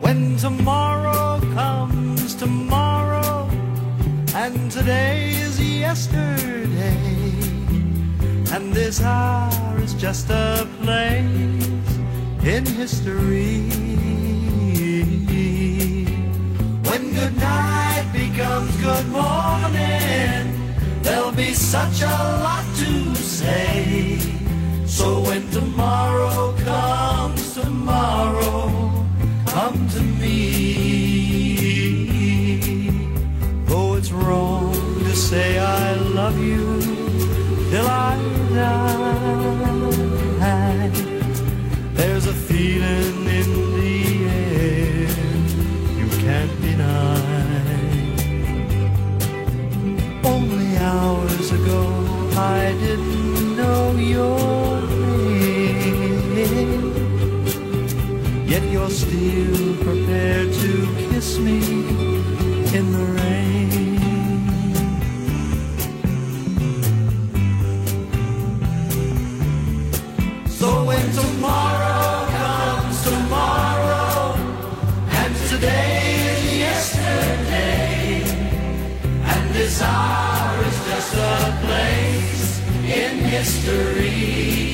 When tomorrow comes tomorrow, and today is yesterday, and this hour is just a place in history. When good night becomes good morning, there'll be such a lot to say. So when tomorrow comes tomorrow, come to me. Though it's wrong to say I love you till I die, there's a feeling in the air you can't deny. Only hours ago I didn't know your name, yet you're still prepared to kiss me in the rain. So when tomorrow comes tomorrow, and today is yesterday, and this hour is just a place in history.